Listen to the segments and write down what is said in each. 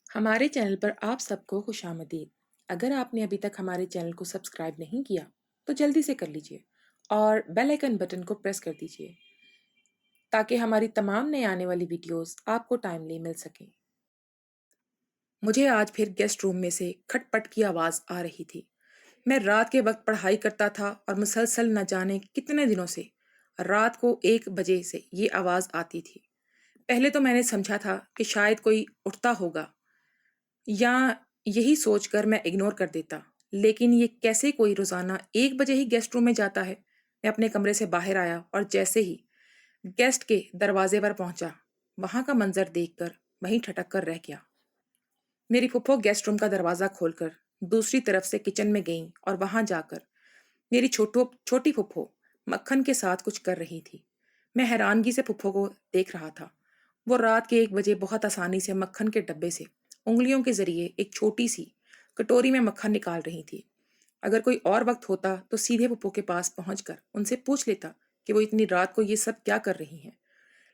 ہمارے چینل پر آپ سب کو خوش آمدید۔ اگر آپ نے ابھی تک ہمارے چینل کو سبسکرائب نہیں کیا تو جلدی سے کر لیجئے اور بیل آئیکن بٹن کو پریس کر دیجئے تاکہ ہماری تمام نئے آنے والی ویڈیوز آپ کو ٹائملی مل سکیں۔ مجھے آج پھر گیسٹ روم میں سے کھٹ پٹ کی آواز آ رہی تھی۔ میں رات کے وقت پڑھائی کرتا تھا اور مسلسل نہ جانے کتنے دنوں سے رات کو 1 بجے سے یہ آواز آتی تھی۔ پہلے تو میں نے سمجھا تھا کہ شاید کوئی اٹھتا ہوگا یا یہی سوچ کر میں اگنور کر دیتا، لیکن یہ کیسے کوئی روزانہ 1 بجے ہی گیسٹ روم میں جاتا ہے؟ میں اپنے کمرے سے باہر آیا اور جیسے ہی گیسٹ کے دروازے پر پہنچا، وہاں کا منظر دیکھ کر وہیں ٹھٹک کر رہ گیا۔ میری پھپھو گیسٹ روم کا دروازہ کھول کر دوسری طرف سے کچن میں گئیں اور وہاں جا کر میری چھوٹی پھپھو مکھن کے ساتھ کچھ کر رہی تھی۔ میں حیرانگی سے پھپھو کو دیکھ رہا تھا۔ وہ رات کے 1 بجے بہت آسانی سے مکھن کے ڈبے سے انگلیوں کے ذریعے ایک چھوٹی سی کٹوری میں مکھن نکال رہی تھی۔ اگر کوئی اور وقت ہوتا تو سیدھے پھپھو کے پاس پہنچ کر ان سے پوچھ لیتا کہ وہ اتنی رات کو یہ سب کیا کر رہی ہیں،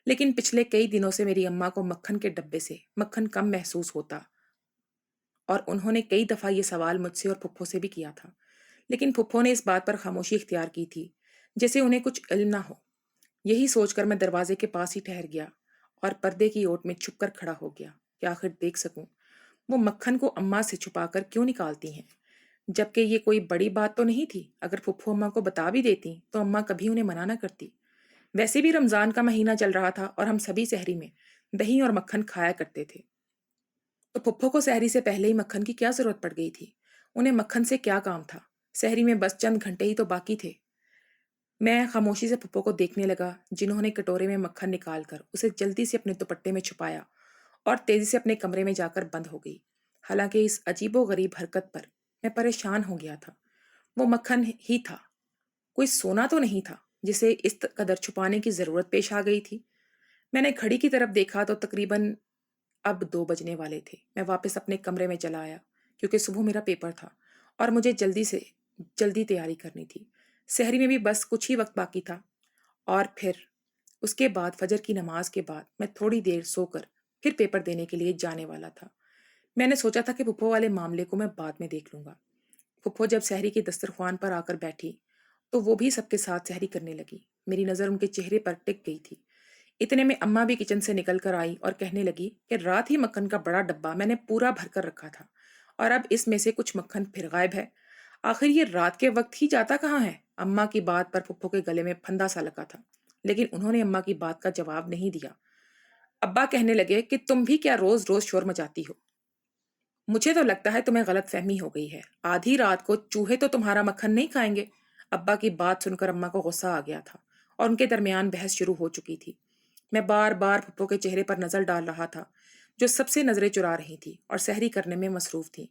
لیکن پچھلے کئی دنوں سے میری اماں کو مکھن کے ڈبے سے مکھن کم محسوس ہوتا اور انہوں نے کئی دفعہ یہ سوال مجھ سے اور پھپھو سے بھی کیا تھا، لیکن پھپھو نے اس بات پر خاموشی اختیار کی تھی جیسے انہیں کچھ علم نہ ہو۔ یہی سوچ کر میں دروازے کے پاس ہی ٹھہر گیا اور پردے کی اوٹ میں چھپ کر کھڑا ہو گیا کہ آخر دیکھ سکوں وہ مکھن کو اماں سے چھپا کر کیوں نکالتی ہیں، جبکہ یہ کوئی بڑی بات تو نہیں تھی۔ اگر پھپھو اماں کو بتا بھی دیتی تو اماں کبھی انہیں منع نہ کرتی۔ ویسے بھی رمضان کا مہینہ چل رہا تھا اور ہم سبھی سحری میں دہی اور مکھن کھایا کرتے تھے، تو پھپھو کو سحری سے پہلے ہی مکھن کی کیا ضرورت پڑ گئی تھی؟ انہیں مکھن سے کیا کام تھا؟ سحری میں بس چند گھنٹے ہی تو باقی تھے۔ میں خاموشی سے پھپھو کو دیکھنے لگا، جنہوں نے کٹورے میں مکھن نکال کر اسے جلدی سے اپنے دوپٹے میں چھپایا اور تیزی سے اپنے کمرے میں جا کر بند ہو گئی۔ حالانکہ اس عجیب و غریب حرکت پر میں پریشان ہو گیا تھا۔ وہ مکھن ہی تھا، کوئی سونا تو نہیں تھا جسے اس قدر چھپانے کی ضرورت پیش آ گئی تھی۔ میں نے گھڑی کی طرف دیکھا تو تقریباً اب 2 بجنے والے تھے۔ میں واپس اپنے کمرے میں چلا آیا کیونکہ صبح میرا پیپر تھا اور مجھے جلدی تیاری کرنی تھی۔ سحری میں بھی بس کچھ ہی وقت باقی تھا اور پھر اس کے بعد فجر کی نماز کے بعد میں تھوڑی دیر سو کر پھر پیپر دینے کے لیے جانے والا تھا۔ میں نے سوچا تھا کہ پھپھو والے معاملے کو میں بعد میں دیکھ لوں گا۔ پھپھو جب سحری کے دسترخوان پر آ کر بیٹھی تو وہ بھی سب کے ساتھ سحری کرنے لگی۔ میری نظر ان کے چہرے پر ٹک گئی تھی۔ اتنے میں اماں بھی کچن سے نکل کر آئی اور کہنے لگی کہ رات ہی مکھن کا بڑا ڈبہ میں نے پورا بھر کر رکھا تھا اور اب اس میں سے کچھ مکھن پھر غائب ہے۔ آخر یہ رات کے وقت ہی جاتا کہاں ہے؟ اماں کی بات پر پھپھو کے گلے میں پھندا سا لگا تھا، لیکن انہوں نے اماں کی بات کا جواب نہیں دیا۔ ابا کہنے لگے کہ تم بھی کیا روز روز شور مچاتی ہو؟ مجھے تو لگتا ہے تمہیں غلط فہمی ہو گئی ہے، آدھی رات کو چوہے تو تمہارا مکھن نہیں کھائیں گے۔ ابا کی بات سن کر اماں کو غصہ آ گیا تھا اور ان کے درمیان بحث شروع ہو چکی تھی۔ میں بار بار پھپھو کے چہرے پر نظر ڈال رہا تھا جو سب سے نظریں چرا رہی تھی اور سحری کرنے میں مصروف تھی۔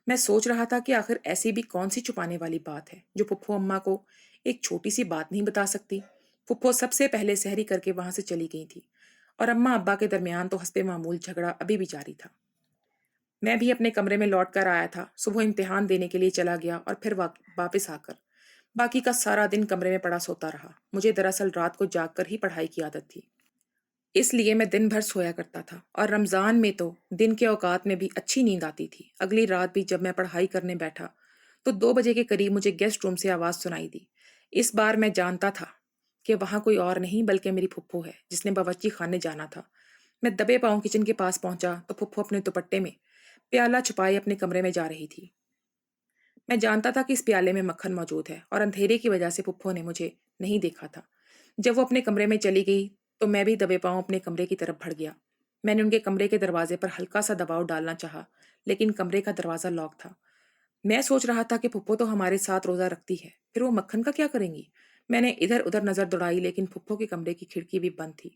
میں سوچ رہا تھا کہ آخر ایسی بھی کون سی چھپانے والی بات ہے جو پھپھو اماں کو ایک چھوٹی سی بات نہیں بتا سکتی۔ پھپھو سب سے پہلے سحری کر کے وہاں سے چلی گئی تھی اور اماں ابا کے درمیان تو حسب معمول جھگڑا ابھی بھی جاری تھا۔ میں بھی اپنے کمرے میں لوٹ کر آیا تھا۔ صبح امتحان دینے کے لیے چلا گیا اور پھر واپس آ کر باقی کا سارا دن کمرے میں پڑا سوتا رہا۔ مجھے دراصل رات کو جاگ کر ہی پڑھائی کی عادت تھی، اس لیے میں دن بھر سویا کرتا تھا اور رمضان میں تو دن کے اوقات میں بھی اچھی نیند آتی تھی۔ اگلی رات بھی جب میں پڑھائی کرنے بیٹھا تو 2 بجے کے قریب مجھے گیسٹ روم سے آواز سنائی دی۔ اس بار میں جانتا تھا کہ وہاں کوئی اور نہیں بلکہ میری پھپھو ہے جس نے باورچی خانے جانا تھا۔ میں دبے پاؤں کچن کے پاس پہنچا تو پھپھو اپنے دوپٹے میں پیالہ چھپائے اپنے کمرے میں جا رہی تھی۔ میں جانتا تھا کہ اس پیالے میں مکھن موجود ہے اور اندھیرے کی وجہ سے پھپھو نے مجھے نہیں دیکھا تھا۔ جب وہ اپنے کمرے میں چلی گئی تو میں بھی دبے پاؤں اپنے کمرے کی طرف بڑھ گیا۔ میں نے ان کے کمرے کے دروازے پر ہلکا سا دباؤ ڈالنا چاہا، لیکن کمرے کا دروازہ لاک تھا۔ میں سوچ رہا تھا کہ پھپھو تو ہمارے ساتھ روزہ رکھتی ہے، پھر وہ مکھن کا کیا کریں گی؟ میں نے ادھر ادھر نظر دوڑائی لیکن پھپھو کے کمرے کی کھڑکی بھی بند تھی۔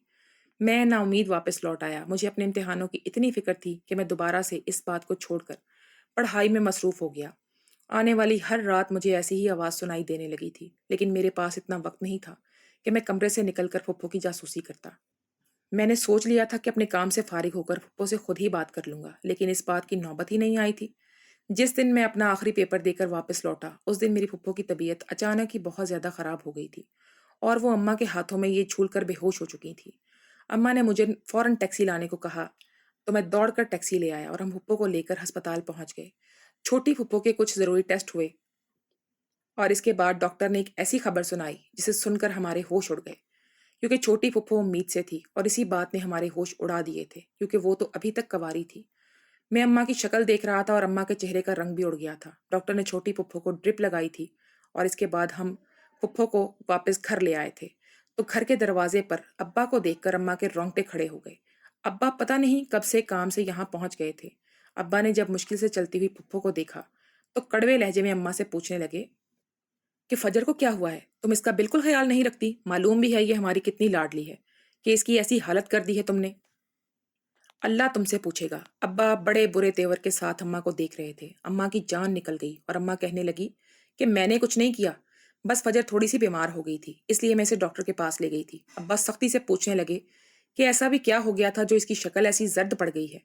میں نا امید واپس لوٹ آیا۔ مجھے اپنے امتحانوں کی اتنی فکر تھی کہ میں دوبارہ سے اس بات کو چھوڑ کر پڑھائی میں مصروف ہو گیا۔ آنے والی ہر رات مجھے ایسی ہی آواز سنائی دینے لگی تھی، لیکن میرے پاس اتنا وقت نہیں تھا کہ میں کمرے سے نکل کر پھپھو کی جاسوسی کرتا۔ میں نے سوچ لیا تھا کہ اپنے کام سے فارغ ہو کر پھپھو سے خود ہی بات کر لوں گا، لیکن اس بات کی نوبت ہی نہیں آئی تھی۔ جس دن میں اپنا آخری پیپر دے کر واپس لوٹا اس دن میری پھپھو کی طبیعت اچانک ہی بہت زیادہ خراب ہو گئی تھی اور وہ اماں کے ہاتھوں میں یہ جھول کر بے ہوش ہو چکی تھی۔ اماں نے مجھے فوراً ٹیکسی لانے کو کہا تو میں دوڑ کر ٹیکسی لے آیا اور ہم پھپھو کو لے کر ہسپتال پہنچ گئے۔ چھوٹی پھپھو کے کچھ ضروری ٹیسٹ ہوئے اور اس کے بعد ڈاکٹر نے ایک ایسی خبر سنائی جسے سن کر ہمارے ہوش اڑ گئے، کیونکہ چھوٹی پھپھو امید سے تھی اور اسی بات نے ہمارے ہوش اڑا دیے تھے، کیونکہ وہ تو ابھی تک کنواری تھی۔ میں اماں کی شکل دیکھ رہا تھا اور اماں کے چہرے کا رنگ بھی اڑ گیا تھا۔ ڈاکٹر نے چھوٹی پھپھو کو ڈرپ لگائی تھی اور اس کے بعد ہم پھپھو کو واپس گھر لے آئے تھے، تو گھر کے دروازے پر ابا کو دیکھ کر اماں کے رونگٹے کھڑے ہو گئے۔ ابا پتہ نہیں کب سے کام سے یہاں پہنچ گئے تھے۔ ابا نے جب مشکل سے چلتی ہوئی پھپھو کو دیکھا تو کڑوے لہجے میں اماں سے پوچھنے لگے کہ فجر کو کیا ہوا ہے؟ تم اس کا بالکل خیال نہیں رکھتی؟ معلوم بھی ہے یہ ہماری کتنی لاڈلی ہے کہ اس کی ایسی حالت کر دی ہے تم نے۔ اللہ تم سے پوچھے گا۔ ابا بڑے برے تیور کے ساتھ اماں کو دیکھ رہے تھے۔ اماں کی جان نکل گئی اور اماں کہنے لگی کہ میں نے کچھ نہیں کیا، بس فجر تھوڑی سی بیمار ہو گئی تھی، اس لیے میں اسے ڈاکٹر کے پاس لے گئی تھی۔ ابا سختی سے پوچھنے لگے کہ ایسا بھی کیا ہو گیا تھا جو اس کی شکل ایسی زرد پڑ گئی ہے؟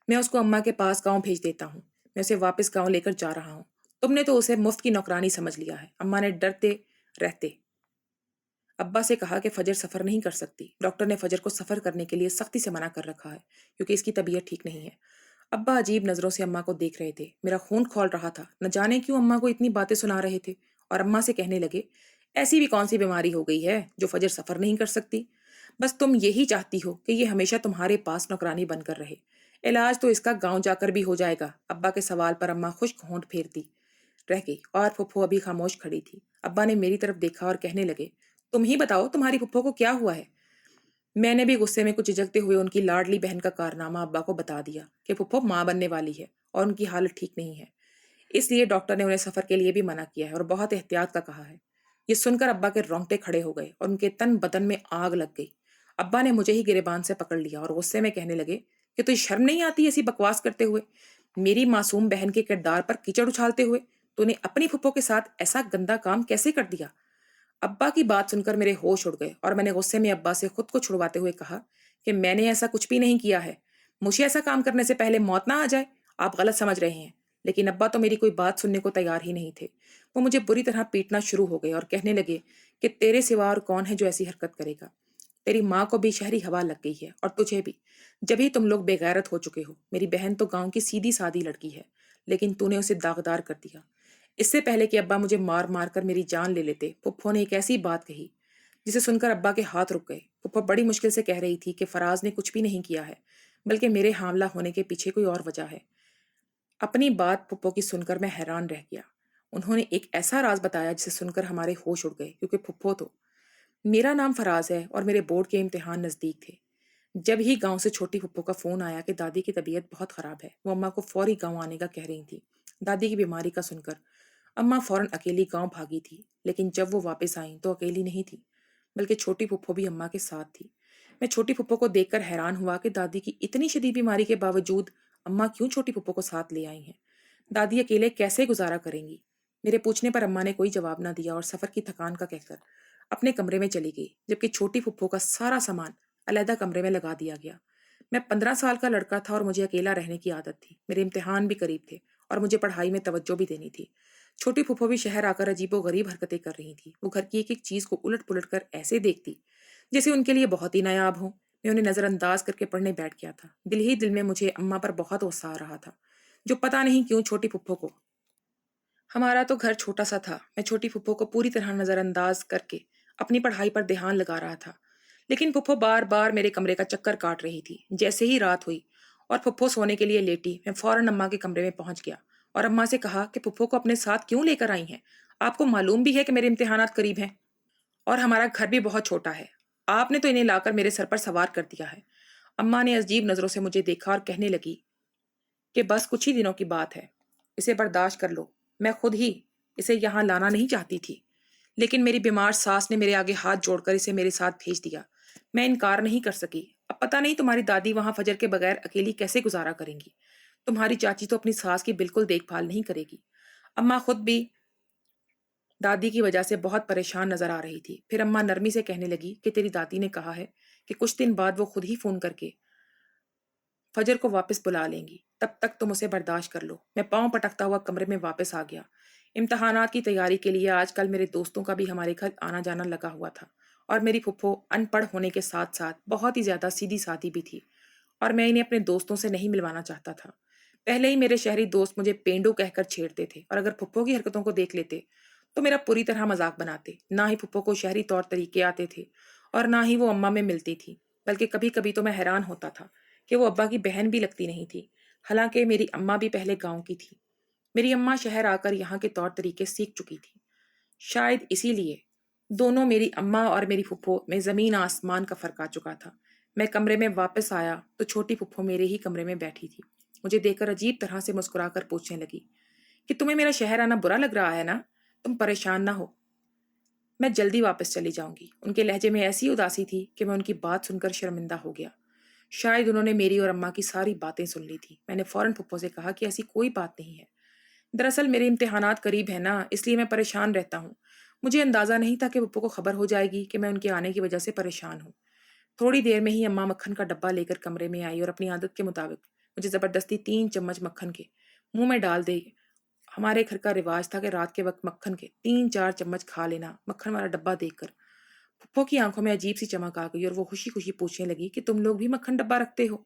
میں اس کو اماں کے پاس گاؤں بھیج دیتا ہوں، میں اسے واپس گاؤں لے کر جا رہا ہوں۔ تم نے تو اسے مفت کی نوکرانی سمجھ لیا ہے۔ اماں نے ڈرتے رہتے ابا سے کہا کہ فجر سفر نہیں کر سکتی۔ ڈاکٹر نے فجر کو سفر کرنے کے لیے سختی سے منع کر رکھا ہے کیونکہ اس کی طبیعت ٹھیک نہیں ہے۔ ابا عجیب نظروں سے اماں کو دیکھ رہے تھے۔ میرا خون کھول رہا تھا، نہ جانے کیوں اماں کو اتنی باتیں سنا رہے تھے، اور اماں سے کہنے لگے ایسی بھی کون سی بیماری ہو گئی ہے جو فجر سفر نہیں کر سکتی؟ بس تم یہی چاہتی ہو کہ یہ ہمیشہ تمہارے پاس نوکرانی بن کر رہے، علاج تو اس کا گاؤں جا کر بھی ہو جائے گا۔ ابا کے سوال پر اماں خشک ہونٹ پھیرتی رہ گئی اور پھپھو ابھی خاموش کھڑی تھی۔ ابا نے میری طرف دیکھا اور کہنے لگے تم ہی بتاؤ تمہاری پھپھو کو کیا ہوا ہے؟ میں نے بھی غصے میں کچھ جھجکتے ہوئے ان کی لاڈلی بہن کا کارنامہ ابا کو بتا دیا کہ پھپھو ماں بننے والی ہے اور ان کی حالت ٹھیک نہیں ہے، اس لیے ڈاکٹر نے انہیں سفر کے لیے بھی منع کیا ہے اور بہت احتیاط کا کہا ہے۔ یہ سن کر ابا کے رونگٹے کھڑے ہو گئے اور ان کے تن بدن میں آگ لگ گئی۔ ابا نے مجھے ہی گریبان سے پکڑ لیا اور غصے میں کہنے لگے کہ تجھے شرم نہیں آتی ایسی بکواس کرتے ہوئے؟ میری معصوم بہن کے کردار پر کیچڑ اچھالتے ہوئے تو نے اپنی پھپھو کے ساتھ ایسا گندا کام کیسے کر دیا؟ ابا کی بات سن کر میرے ہوش اڑ گئے اور میں نے غصے میں ابا سے خود کو چھڑواتے ہوئے کہا کہ میں نے ایسا کچھ بھی نہیں کیا ہے، مجھے ایسا کام کرنے سے پہلے موت نہ آ جائے۔ آپ غلط سمجھ رہے ہیں۔ لیکن ابا تو میری کوئی بات سننے کو تیار ہی نہیں تھے۔ وہ مجھے بری طرح پیٹنا شروع ہو گئے اور کہنے لگے کہ تیرے سوا اور کون ہے جو ایسی حرکت کرے گا؟ تیری ماں کو بھی شہری ہوا لگ گئی ہے اور تجھے بھی، جبھی تم لوگ بے غیرت ہو چکے ہو۔ میری بہن تو گاؤں کی سیدھی سادی لڑکی ہے، لیکن تو نے اسے داغدار کر دیا۔ اس سے پہلے کہ ابا مجھے مار مار کر میری جان لے لیتے، پھپھو نے ایک ایسی بات کہی جسے سن کر ابا کے ہاتھ رک گئے۔ پھپھو بڑی مشکل سے کہہ رہی تھی کہ فراز نے کچھ بھی نہیں کیا ہے، بلکہ میرے حاملہ ہونے کے پیچھے کوئی اور وجہ ہے۔ اپنی بات پھپھو کی سن کر میں حیران رہ گیا۔ انہوں نے ایک ایسا راز بتایا جسے سن کر ہمارے ہوش اڑ گئے، کیونکہ پھپھو تو میرا نام فراز ہے اور میرے بورڈ کے امتحان نزدیک تھے۔ جب ہی گاؤں سے چھوٹی پھپھو کا فون آیا کہ دادی کی طبیعت بہت خراب ہے، وہ اماں کو فوری گاؤں آنے کا کہہ رہی تھی۔ دادی کی بیماری کا سن کر اماں فوراً اکیلی گاؤں بھاگی تھی، لیکن جب وہ واپس آئیں تو اکیلی نہیں تھی، بلکہ چھوٹی پھپھو بھی اماں کے ساتھ تھی۔ میں چھوٹی پھپھو کو دیکھ کر حیران ہوا کہ دادی کی اتنی شدید بیماری کے باوجود اماں کیوں چھوٹی پھپھو کو ساتھ لے آئی ہیں؟ دادی اکیلے کیسے گزارا کریں گی؟ میرے پوچھنے پر اماں نے کوئی جواب نہ دیا اور سفر کی تھکان کا کہہ کر اپنے کمرے میں چلی گئی، جبکہ چھوٹی پھپھو کا سارا سامان علیحدہ کمرے میں لگا دیا گیا۔ میں 15 سال کا لڑکا تھا اور مجھے اکیلا رہنے کی عادت تھی۔ میرے امتحان بھی قریب تھے اور مجھے پڑھائی میں توجہ بھی دینی تھی۔ چھوٹی پھپھو بھی شہر آ کر عجیب و غریب حرکتیں کر رہی تھی۔ وہ گھر کی ایک ایک چیز کو الٹ پلٹ کر ایسے دیکھتی جیسے ان کے لیے بہت ہی نایاب ہو۔ میں انہیں نظر انداز کر کے پڑھنے بیٹھ گیا تھا۔ دل ہی دل میں مجھے اماں پر بہت غصہ آ رہا تھا، جو پتہ نہیں کیوں چھوٹی پھپھو کو۔ ہمارا تو گھر چھوٹا سا تھا۔ میں چھوٹی پھپھو کو پوری طرح نظر انداز کر کے اپنی پڑھائی پر دھیان لگا رہا تھا، لیکن پھپھو بار بار میرے کمرے کا چکر کاٹ رہی تھی۔ جیسے ہی رات ہوئی اور پھپھو سونے کے لیے لیٹی، میں فوراً اماں کے کمرے میں پہنچ گیا اور اماں سے کہا کہ پھپھو کو اپنے ساتھ کیوں لے کر آئی ہیں؟ آپ کو معلوم بھی ہے کہ میرے امتحانات قریب ہیں اور ہمارا گھر بھی بہت چھوٹا ہے، آپ نے تو انہیں لا کر میرے سر پر سوار کر دیا ہے۔ اماں نے عجیب نظروں سے مجھے دیکھا اور کہنے لگی کہ بس کچھ ہی دنوں کی بات ہے، اسے برداشت کر لو۔ میں خود ہی اسے یہاں لانا نہیں چاہتی تھی، لیکن میری بیمار ساس نے میرے آگے ہاتھ جوڑ کر اسے میرے ساتھ بھیج دیا۔ میں انکار نہیں کر سکی۔ اب پتہ نہیں تمہاری دادی وہاں فجر کے بغیر اکیلی کیسے گزارا کریں گی۔ تمہاری چاچی تو اپنی ساس کی بالکل دیکھ بھال نہیں کرے گی۔ اماں خود بھی دادی کی وجہ سے بہت پریشان نظر آ رہی تھی۔ پھر اماں نرمی سے کہنے لگی کہ تیری دادی نے کہا ہے کہ کچھ دن بعد وہ خود ہی فون کر کے فجر کو واپس بلا لیں گی، تب تک تم اسے برداشت کر لو۔ میں پاؤں پٹکتا ہوا کمرے میں واپس آ گیا۔ امتحانات کی تیاری کے لیے آج کل میرے دوستوں کا بھی ہمارے گھر آنا جانا لگا ہوا تھا، اور میری پھپھو ان پڑھ ہونے کے ساتھ ساتھ بہت ہی زیادہ سیدھی سادی بھی تھی اور میں انہیں اپنے دوستوں سے نہیں ملوانا چاہتا تھا۔ پہلے ہی میرے شہری دوست مجھے پینڈو کہہ کر چھیڑتے تھے، اور اگر پھپھو کی حرکتوں کو دیکھ لیتے تو میرا پوری طرح مذاق بناتے۔ نہ ہی پھپھو کو شہری طور طریقے آتے تھے اور نہ ہی وہ اماں میں ملتی تھی، بلکہ کبھی کبھی تو میں حیران ہوتا تھا کہ وہ ابا کی بہن بھی لگتی نہیں تھی، حالانکہ میری اماں بھی پہلے گاؤں کی تھی۔ میری اماں شہر آ کر یہاں کے طور طریقے سیکھ چکی تھی۔ شاید اسی لیے دونوں میری اماں اور میری پھپھو میں زمین آسمان کا فرق آ چکا تھا۔ میں کمرے میں واپس آیا تو چھوٹی پھپھو میرے ہی کمرے میں بیٹھی تھی۔ مجھے دیکھ کر عجیب طرح سے مسکرا کر پوچھنے لگی کہ تمہیں میرا شہر آنا برا لگ رہا ہے نا؟ تم پریشان نہ ہو، میں جلدی واپس چلی جاؤں گی۔ ان کے لہجے میں ایسی اداسی تھی کہ میں ان کی بات سن کر شرمندہ ہو گیا۔ شاید انہوں نے میری اور اماں کی ساری باتیں سن لی تھی۔ میں نے فوراً پھپھو سے کہا کہ ایسی کوئی بات نہیں ہے، دراصل میرے امتحانات قریب ہیں نا، اس لیے میں پریشان رہتا ہوں۔ مجھے اندازہ نہیں تھا کہ پھپھو کو خبر ہو جائے گی کہ میں ان کے آنے کی وجہ سے پریشان ہوں۔ تھوڑی دیر میں ہی اماں مکھن کا ڈبہ لے کر کمرے میں آئی اور اپنی عادت کے مطابق مجھے زبردستی 3 چمچ مکھن کے منہ میں ڈال دے۔ ہمارے گھر کا رواج تھا کہ رات کے وقت مکھن کے 3 4 چمچ کھا لینا۔ مکھن والا ڈبہ دیکھ کر پھپھو کی آنکھوں میں عجیب سی چمک آ گئی اور وہ خوشی خوشی پوچھنے لگی کہ تم لوگ بھی مکھن ڈبہ رکھتے ہو؟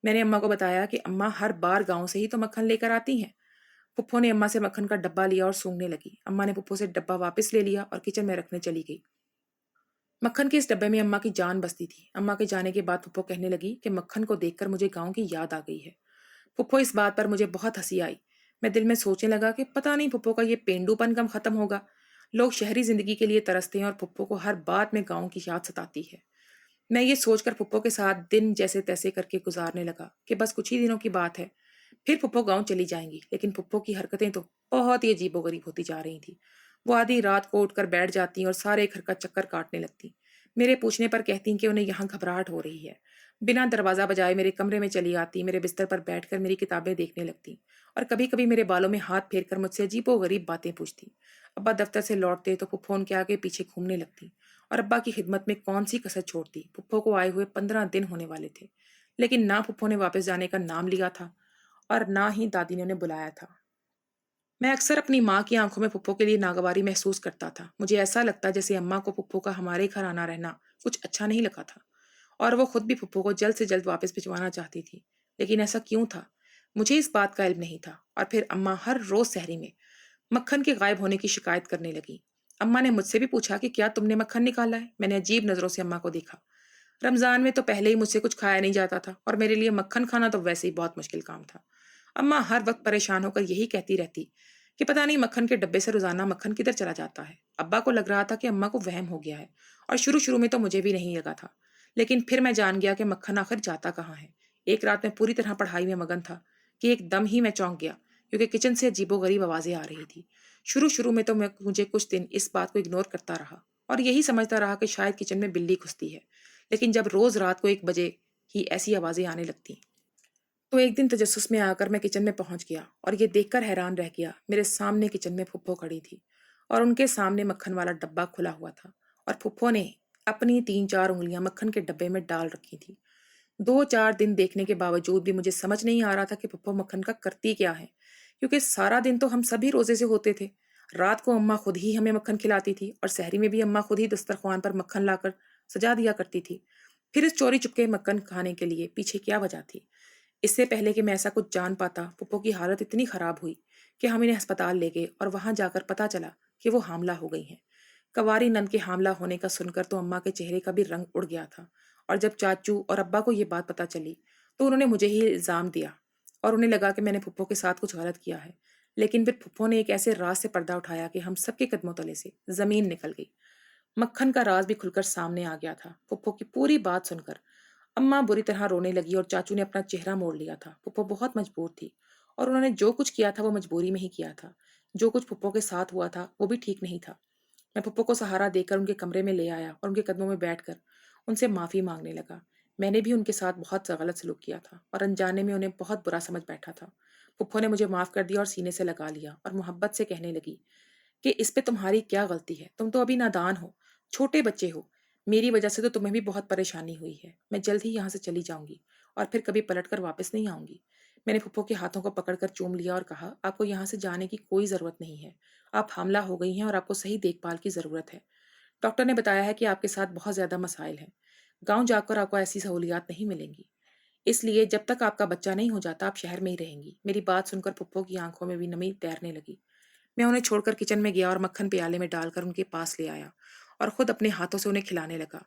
میں نے اماں کو بتایا کہ اماں ہر بار گاؤں سے ہی تو مکھن لے کر آتی ہیں۔ پھپھو نے اماں سے مکھن کا ڈبہ لیا اور سونگنے لگی۔ اماں نے پھپھو سے ڈبہ واپس لے لیا اور کچن میں رکھنے چلی گئی۔ مکھن کے اس ڈبے میں اماں کی جان بستی تھی۔ اماں کے جانے کے بعد پھپھو کہنے لگی کہ مکھن کو دیکھ کر مجھے گاؤں کی یاد آ گئی ہے۔ پھپھو اس بات پر مجھے بہت ہنسی آئی۔ میں دل میں سوچنے لگا کہ پتہ نہیں پھپھو کا یہ پینڈو پن کب ختم ہوگا۔ لوگ شہری زندگی کے لیے ترستے ہیں اور پھپھو کو ہر بات میں گاؤں کی یاد ستاتی ہے۔ میں یہ سوچ کر پھپھو کے ساتھ دن جیسے تیسے کر کے گزارنے لگا کہ بس کچھ ہی دنوں کی بات ہے، پھر پھپھو گاؤں چلی جائیں گی۔ لیکن پھپھو کی حرکتیں تو بہت ہی عجیب و غریب ہوتی جا رہی تھیں۔ وہ آدھی رات کو اٹھ کر بیٹھ جاتی اور سارے گھر کا چکر کاٹنے لگتی۔ میرے پوچھنے پر کہتی کہ انہیں یہاں گھبراہٹ ہو رہی ہے۔ بنا دروازہ بجائے میرے کمرے میں چلی آتی، میرے بستر پر بیٹھ کر میری کتابیں دیکھنے لگتی اور کبھی کبھی میرے بالوں میں ہاتھ پھیر کر مجھ سے عجیب و غریب باتیں پوچھتی۔ ابا دفتر سے لوٹتے تو پھپھو ان کے آگے پیچھے گھومنے لگتی اور ابا کی خدمت میں کون سی کسر چھوڑتی۔ پھپھو کو آئے ہوئے 15 دن ہونے والے تھے، لیکن نہ پھپھو نے واپس جانے کا نام لیا تھا اور نہ ہی دادی نے انہیں بلایا تھا۔ میں اکثر اپنی ماں کی آنکھوں میں پھپھو کے لیے ناگواری محسوس کرتا تھا۔ مجھے ایسا لگتا جیسے اماں کو پھپھو کا ہمارے گھر آنا رہنا کچھ اچھا نہیں لگا تھا اور وہ خود بھی پھپھو کو جلد سے جلد واپس بھجوانا چاہتی تھی۔ لیکن ایسا کیوں تھا؟ مجھے اس بات کا علم نہیں تھا۔ اور پھر اماں ہر روز سحری میں مکھن کے غائب ہونے کی شکایت کرنے لگی۔ اماں نے مجھ سے بھی پوچھا کہ کیا تم نے مکھن نکالا ہے؟ میں نے عجیب نظروں سے اماں کو دیکھا۔ رمضان میں تو پہلے ہی مجھ سے کچھ کھایا نہیں جاتا تھا اور میرے لیے مکھن کھانا تو ویسے ہی بہت مشکل کام تھا۔ اماں ہر وقت پریشان ہو کر یہی کہتی رہتی کہ پتہ نہیں مکھن کے ڈبے سے روزانہ مکھن کدھر چلا جاتا ہے۔ ابا کو لگ رہا تھا کہ اماں کو وہم ہو گیا ہے، اور شروع میں تو مجھے بھی نہیں لگا تھا، لیکن پھر میں جان گیا کہ مکھن آخر جاتا کہاں ہے۔ ایک رات میں پوری طرح پڑھائی میں مگن تھا کہ ایک دم ہی میں چونک گیا، کیونکہ کچن سے عجیب و غریب آوازیں آ رہی تھی۔ شروع میں تو مجھے کچھ دن اس بات کو اگنور کرتا رہا اور یہی سمجھتا رہا کہ شاید کچن میں بلی گھستی ہے، لیکن جب روز رات کو 1 بجے ہی ایسی آوازیں آنے لگتی تو ایک دن تجسس میں آ کر میں کچن میں پہنچ گیا اور یہ دیکھ کر حیران رہ گیا۔ میرے سامنے کچن میں پھپھو کھڑی تھی اور ان کے سامنے مکھن والا ڈبہ کھلا ہوا تھا اور پھپھو نے اپنی 3 4 انگلیاں مکھن کے ڈبے میں ڈال رکھی تھی۔ 2 4 دن دیکھنے کے باوجود بھی مجھے سمجھ نہیں آ رہا تھا کہ پھپھو مکھن کا کرتی کیا ہے، کیونکہ سارا دن تو ہم سبھی روزے سے ہوتے تھے۔ رات کو اماں خود ہی ہمیں مکھن کھلاتی تھی اور سحری میں بھی اماں خود ہی دسترخوان پر مکھن لا کر سجا دیا کرتی تھی۔ پھر اس چوری چپکے مکھن کھانے کے لیے پیچھے کیا وجہ تھی؟ اس سے پہلے کہ میں ایسا کچھ جان پاتا، پھپھو کی حالت اتنی خراب ہوئی کہ ہم انہیں ہسپتال لے گئے اور وہاں جا کر پتا چلا کہ وہ حاملہ ہو گئی ہیں۔ کواری نند کے حاملہ ہونے کا سن کر تو اماں کے چہرے کا بھی رنگ اڑ گیا تھا، اور جب چاچو اور ابا کو یہ بات پتا چلی تو انہوں نے مجھے ہی الزام دیا اور انہیں لگا کہ میں نے پھپھو کے ساتھ کچھ غلط کیا ہے۔ لیکن پھر پھپھو نے ایک ایسے راز سے پردہ اٹھایا کہ ہم سب کے قدموں تلے سے زمین نکل گئی۔ مکھن کا راز بھی کھل کر سامنے آ گیا تھا۔ پھپھو کی پوری بات سن کر اماں بری طرح رونے لگی اور چاچو نے اپنا چہرہ موڑ لیا تھا۔ پھپھو بہت مجبور تھی اور انہوں نے جو کچھ کیا تھا وہ مجبوری میں ہی کیا تھا۔ جو کچھ پھپھو کے ساتھ ہوا تھا وہ بھی ٹھیک نہیں تھا۔ میں پھپھو کو سہارا دے کر ان کے کمرے میں لے آیا اور ان کے قدموں میں بیٹھ کر ان سے معافی مانگنے لگا۔ میں نے بھی ان کے ساتھ بہت غلط سلوک کیا تھا اور انجانے میں انہیں بہت برا سمجھ بیٹھا تھا۔ پھپھو نے مجھے معاف کر دیا اور سینے سے لگا لیا اور محبت سے کہنے لگی کہ اس پہ تمہاری کیا غلطی ہے، تم تو ابھی نادان ہو، چھوٹے بچے ہو، میری وجہ سے تو تمہیں بھی بہت پریشانی ہوئی ہے۔ میں جلد ہی یہاں سے چلی جاؤں گی اور پھر کبھی پلٹ کر واپس نہیں آؤں گی۔ میں نے پھپھو کے ہاتھوں کو پکڑ کر چوم لیا اور کہا، آپ کو یہاں سے جانے کی کوئی ضرورت نہیں ہے۔ آپ حاملہ ہو گئی ہیں اور آپ کو صحیح دیکھ بھال کی ضرورت ہے۔ ڈاکٹر نے بتایا ہے کہ آپ کے ساتھ بہت زیادہ مسائل ہیں۔ گاؤں جا کر آپ کو ایسی سہولیات نہیں ملیں گی۔ اس لیے جب تک آپ کا بچہ نہیں ہو جاتا آپ شہر میں ہی رہیں گی۔ میری بات سن کر پھپھو کی آنکھوں میں بھی نمی تیرنے لگی۔ میں انہیں چھوڑ کر کچن میں گیا اور مکھن پیالے میں ڈال کر ان کے پاس لے آیا اور خود اپنے ہاتھوں سے انہیں کھلانے لگا۔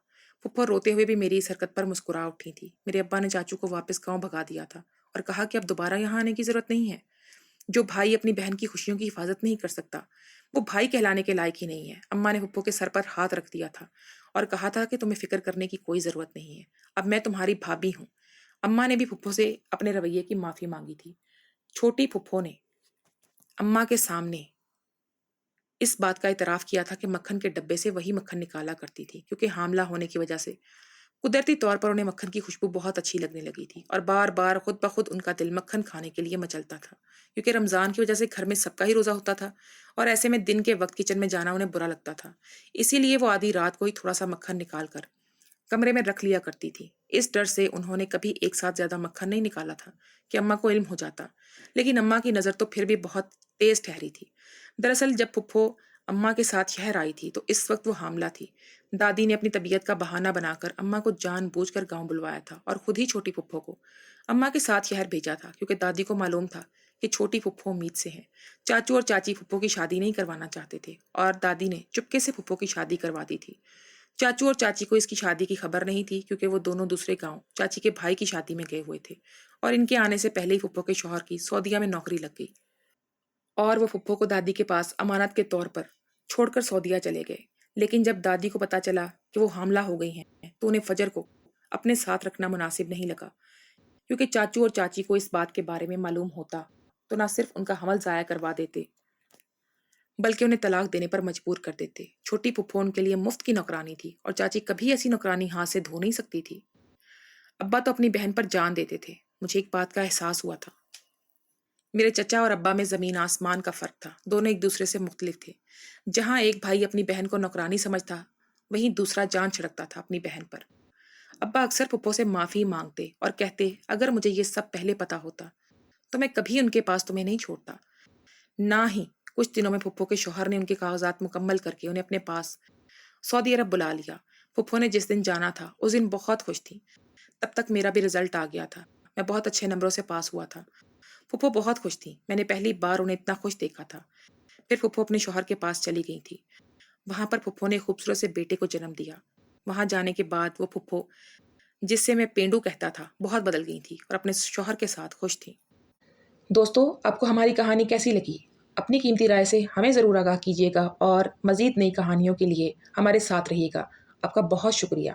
پھپھو روتے ہوئے بھی میری اس حرکت پر مسکرا اٹھی تھی۔ میرے ابا نے چاچو کو واپس گاؤں بھگا دیا تھا اور کہا کہ اب دوبارہ یہاں آنے کی ضرورت نہیں ہے۔ جو بھائی اپنی بہن کی خوشیوں کی حفاظت نہیں کر سکتا وہ بھائی کہلانے کے لائق ہی نہیں ہے۔ اماں نے پھپھو کے سر پر ہاتھ رکھ دیا تھا اور کہا تھا کہ تمہیں فکر کرنے کی کوئی ضرورت نہیں ہے، اب میں تمہاری بھابھی ہوں۔ اماں نے بھی پھپھو سے اپنے رویے کی معافی مانگی تھی۔ چھوٹی پھپھو نے اماں کے سامنے اس بات کا اعتراف کیا تھا کہ مکھن کے ڈبے سے وہی مکھن نکالا کرتی تھی، کیونکہ حاملہ ہونے کی وجہ سے قدرتی طور پر انہیں مکھن کی خوشبو بہت اچھی لگنے لگی تھی اور بار بار خود بخود ان کا دل مکھن کھانے کے لیے مچلتا تھا، کیونکہ رمضان کی وجہ سے گھر میں سب کا ہی روزہ ہوتا تھا اور ایسے میں دن کے وقت کچن میں جانا انہیں برا لگتا تھا۔ اسی لیے وہ آدھی رات کو ہی تھوڑا سا مکھن نکال کر کمرے میں رکھ لیا کرتی تھی۔ اس ڈر سے انہوں نے کبھی ایک ساتھ زیادہ مکھن نہیں نکالا تھا کہ اماں کو علم ہو جاتا، لیکن اماں کی نظر تو پھر بھی بہت تیز ٹھہری تھی۔ دراصل جب پھپھو اماں کے ساتھ شہر آئی تھی تو اس وقت وہ حاملہ تھی۔ دادی نے اپنی طبیعت کا بہانہ بنا کر اماں کو جان بوجھ کر گاؤں بلوایا تھا اور خود ہی چھوٹی پھپھو کو اماں کے ساتھ شہر بھیجا تھا، کیونکہ دادی کو معلوم تھا کہ چھوٹی پھپھو امید سے ہے۔ چاچو اور چاچی پھپھو کی شادی نہیں کروانا چاہتے تھے اور دادی نے چپکے سے پھپھو کی شادی کروا دی تھی۔ چاچو اور چاچی کو اس کی شادی کی خبر نہیں تھی، کیونکہ وہ دونوں دوسرے گاؤں چاچی کے بھائی کی شادی میں گئے ہوئے تھے اور ان کے آنے سے پہلے ہی پھپھو کے شوہر کی سعودیہ میں نوکری لگ گئی اور وہ پھپھو کو دادی کے پاس امانت کے طور پر چھوڑ کر سعودیہ چلے گئے۔ لیکن جب دادی کو پتا چلا کہ وہ حاملہ ہو گئی ہیں تو انہیں فجر کو اپنے ساتھ رکھنا مناسب نہیں لگا، کیونکہ چاچو اور چاچی کو اس بات کے بارے میں معلوم ہوتا تو نہ صرف ان کا حمل ضائع کروا دیتے بلکہ انہیں طلاق دینے پر مجبور کر دیتے۔ چھوٹی پھپھو ان کے لیے مفت کی نوکرانی تھی اور چاچی کبھی ایسی نوکرانی ہاتھ سے دھو نہیں سکتی تھی۔ ابا تو اپنی بہن پر جان دیتے تھے۔ مجھے ایک بات کا احساس ہوا تھا، میرے چچا اور ابا میں زمین آسمان کا فرق تھا۔ دونوں ایک دوسرے سے مختلف تھے۔ جہاں ایک بھائی اپنی بہن کو نوکرانی سمجھتا وہیں دوسرا جان چھڑکتا تھا اپنی بہن پر۔ ابا اکثر پھپھو سے معافی مانگتے اور کہتے اگر مجھے یہ سب پہلے پتا ہوتا تو میں کبھی ان کے پاس تمہیں نہیں چھوڑتا۔ نہ ہی کچھ دنوں میں پھپھو کے شوہر نے ان کے کاغذات مکمل کر کے انہیں اپنے پاس سعودی عرب بلا لیا۔ پھپھو نے جس دن جانا تھا اس دن بہت خوش تھی۔ تب تک میرا بھی رزلٹ آ گیا تھا، میں بہت اچھے نمبروں سے پاس ہوا تھا۔ پھپھو بہت خوش تھی، میں نے پہلی بار انہیں اتنا خوش دیکھا تھا۔ پھر پھپھو اپنے شوہر کے پاس چلی گئی تھی۔ وہاں پر پھپھو نے خوبصورت سے بیٹے کو جنم دیا۔ وہاں جانے کے بعد وہ پھپھو جس سے میں پینڈو کہتا تھا بہت بدل گئی تھی اور اپنے شوہر کے ساتھ خوش تھی۔ دوستو، آپ کو ہماری کہانی کیسی لگی؟ اپنی قیمتی رائے سے ہمیں ضرور آگاہ کیجیے گا اور مزید نئی کہانیوں کے لیے ہمارے ساتھ رہیے گا۔ آپ کا بہت شکریہ۔